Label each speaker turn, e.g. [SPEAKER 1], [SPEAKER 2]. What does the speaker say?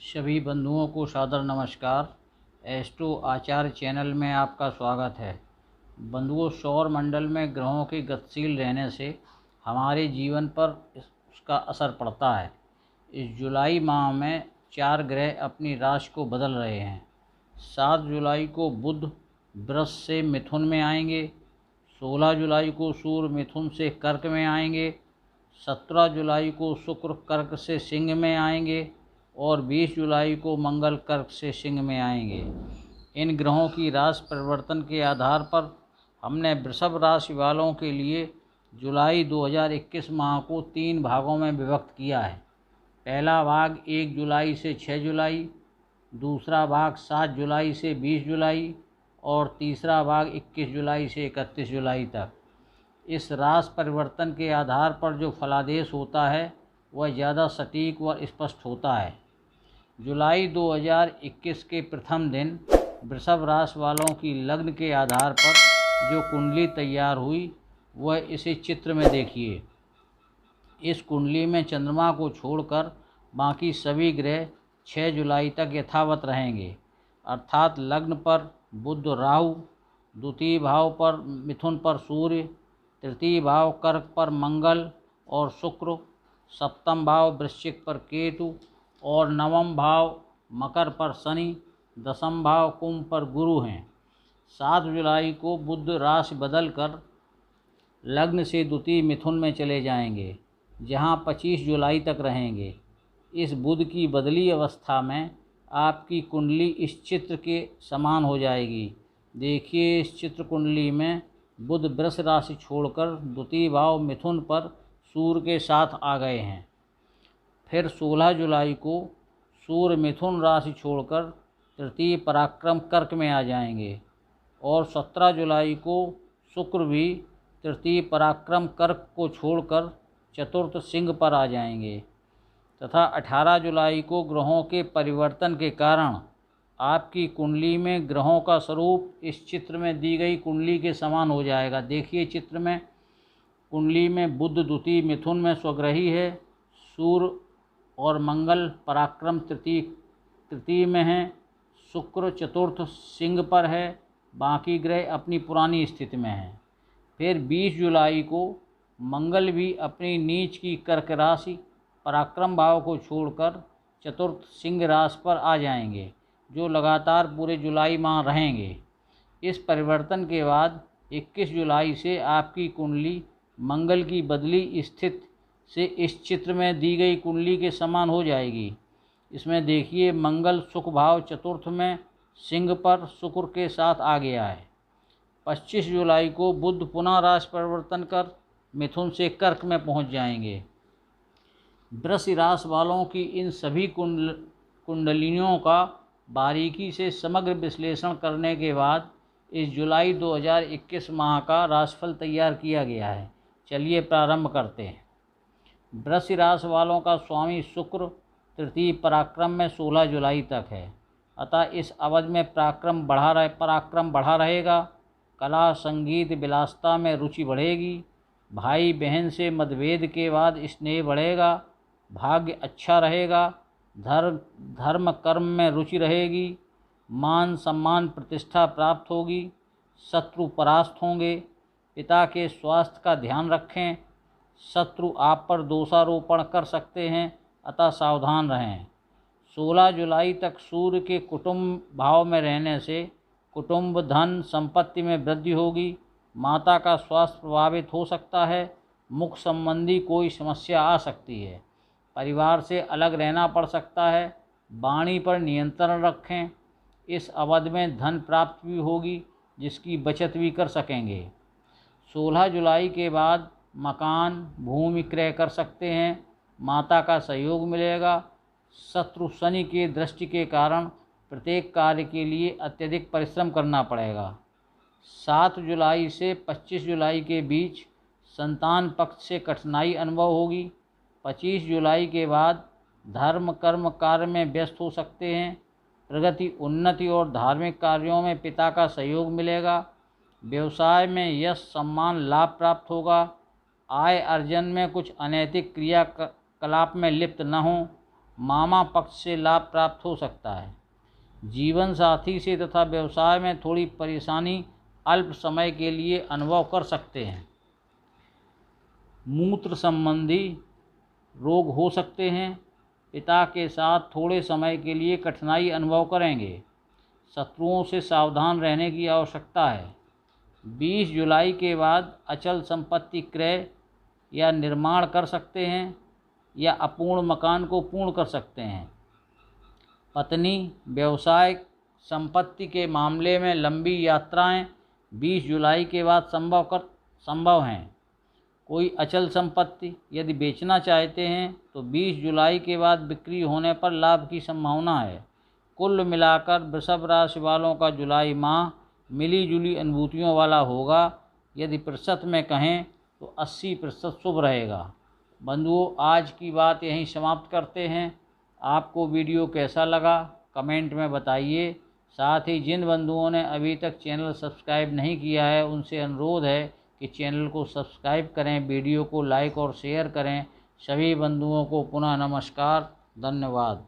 [SPEAKER 1] सभी बंधुओं को सादर नमस्कार। एस्ट्रो आचार्य चैनल में आपका स्वागत है। बंधुओं, सौर मंडल में ग्रहों के गतिशील रहने से हमारे जीवन पर उसका असर पड़ता है। इस जुलाई माह में 4 ग्रह अपनी राशि को बदल रहे हैं। 7 जुलाई को बुध वृष से मिथुन में आएंगे। 16 जुलाई को सूर्य मिथुन से कर्क में आएंगे। 17 जुलाई को शुक्र कर्क से सिंह में आएंगे और 20 जुलाई को मंगल कर्क से सिंह में आएंगे। इन ग्रहों की राशि परिवर्तन के आधार पर हमने वृषभ राशि वालों के लिए जुलाई 2021 माह को 3 भागों में विभक्त किया है। पहला भाग 1 जुलाई से 6 जुलाई, दूसरा भाग 7 जुलाई से 20 जुलाई और तीसरा भाग 21 जुलाई से 31 जुलाई तक। इस राशि परिवर्तन के आधार पर जो फलादेश होता है वह ज़्यादा सटीक व स्पष्ट होता है। जुलाई 2021 के प्रथम दिन वृषभ राशि वालों की लग्न के आधार पर जो कुंडली तैयार हुई वह इसे चित्र में देखिए। इस कुंडली में चंद्रमा को छोड़कर बाकी सभी ग्रह 6 जुलाई तक यथावत रहेंगे, अर्थात लग्न पर बुध राहु, द्वितीय भाव पर मिथुन पर सूर्य, तृतीय भाव कर्क पर मंगल और शुक्र, सप्तम भाव वृश्चिक पर केतु और नवम भाव मकर पर शनि, दसम भाव कुंभ पर गुरु हैं। 7 जुलाई को बुध राशि बदलकर लग्न से द्वितीय मिथुन में चले जाएंगे, जहां 25 जुलाई तक रहेंगे। इस बुध की बदली अवस्था में आपकी कुंडली इस चित्र के समान हो जाएगी। देखिए, इस चित्र कुंडली में बुध वृष राशि छोड़कर द्वितीय भाव मिथुन पर सूर्य के साथ आ गए हैं। फिर 16 जुलाई को सूर्य मिथुन राशि छोड़कर तृतीय पराक्रम कर्क में आ जाएंगे और 17 जुलाई को शुक्र भी तृतीय पराक्रम कर्क को छोड़कर चतुर्थ सिंह पर आ जाएंगे तथा 18 जुलाई को ग्रहों के परिवर्तन के कारण आपकी कुंडली में ग्रहों का स्वरूप इस चित्र में दी गई कुंडली के समान हो जाएगा। देखिए, चित्र में कुंडली में बुध द्वितीय मिथुन में स्वग्रही है, सूर्य और मंगल पराक्रम तृतीय में हैं, शुक्र चतुर्थ सिंह पर है, बाकी ग्रह अपनी पुरानी स्थिति में हैं। फिर 20 जुलाई को मंगल भी अपनी नीच की कर्क राशि पराक्रम भाव को छोड़कर चतुर्थ सिंह राशि पर आ जाएंगे, जो लगातार पूरे जुलाई माह रहेंगे। इस परिवर्तन के बाद 21 जुलाई से आपकी कुंडली मंगल की बदली स्थिति से इस चित्र में दी गई कुंडली के समान हो जाएगी। इसमें देखिए, मंगल सुख भाव चतुर्थ में सिंह पर शुक्र के साथ आ गया है। 25 जुलाई को बुध पुनः राशि परिवर्तन कर मिथुन से कर्क में पहुंच जाएंगे। वृष राशि वालों की इन सभी कुंडलियों का बारीकी से समग्र विश्लेषण करने के बाद इस जुलाई 2021 माह का राशिफल तैयार किया गया है। चलिए प्रारंभ करते हैं। वृष राशि वालों का स्वामी शुक्र तृतीय पराक्रम में 16 जुलाई तक है, अतः इस अवधि में पराक्रम बढ़ा रहेगा। कला संगीत विलासिता में रुचि बढ़ेगी। भाई बहन से मतभेद के बाद स्नेह बढ़ेगा। भाग्य अच्छा रहेगा। धर्म कर्म में रुचि रहेगी। मान सम्मान प्रतिष्ठा प्राप्त होगी। शत्रु परास्त होंगे। पिता के स्वास्थ्य का ध्यान रखें। शत्रु आप पर दोषारोपण कर सकते हैं, अतः सावधान रहें। 16 जुलाई तक सूर्य के कुटुंब भाव में रहने से कुटुंब धन संपत्ति में वृद्धि होगी। माता का स्वास्थ्य प्रभावित हो सकता है। मुख संबंधी कोई समस्या आ सकती है। परिवार से अलग रहना पड़ सकता है। वाणी पर नियंत्रण रखें। इस अवधि में धन प्राप्ति भी होगी, जिसकी बचत भी कर सकेंगे। 16 जुलाई के बाद मकान भूमि क्रय कर सकते हैं। माता का सहयोग मिलेगा। शत्रु शनि के दृष्टि के कारण प्रत्येक कार्य के लिए अत्यधिक परिश्रम करना पड़ेगा। 7 जुलाई से 25 जुलाई के बीच संतान पक्ष से कठिनाई अनुभव होगी। 25 जुलाई के बाद धर्म कर्म कार्य में व्यस्त हो सकते हैं। प्रगति उन्नति और धार्मिक कार्यों में पिता का सहयोग मिलेगा। व्यवसाय में यश सम्मान लाभ प्राप्त होगा। आय अर्जन में कुछ अनैतिक क्रियाकलाप में लिप्त न हों। मामा पक्ष से लाभ प्राप्त हो सकता है। जीवन साथी से तथा व्यवसाय में थोड़ी परेशानी अल्प समय के लिए अनुभव कर सकते हैं। मूत्र संबंधी रोग हो सकते हैं। पिता के साथ थोड़े समय के लिए कठिनाई अनुभव करेंगे। शत्रुओं से सावधान रहने की आवश्यकता है। 20 जुलाई के बाद अचल संपत्ति क्रय या निर्माण कर सकते हैं या अपूर्ण मकान को पूर्ण कर सकते हैं। पत्नी व्यवसाय संपत्ति के मामले में लंबी यात्राएं 20 जुलाई के बाद संभव हैं। कोई अचल संपत्ति यदि बेचना चाहते हैं तो 20 जुलाई के बाद बिक्री होने पर लाभ की संभावना है। कुल मिलाकर वृषभ राशि वालों का जुलाई माह मिली जुली अनुभूतियों वाला होगा। यदि प्रतिशत में कहें तो 80% शुभ रहेगा। बंधुओं, आज की बात यहीं समाप्त करते हैं। आपको वीडियो कैसा लगा कमेंट में बताइए। साथ ही जिन बंधुओं ने अभी तक चैनल सब्सक्राइब नहीं किया है उनसे अनुरोध है कि चैनल को सब्सक्राइब करें, वीडियो को लाइक और शेयर करें। सभी बंधुओं को पुनः नमस्कार, धन्यवाद।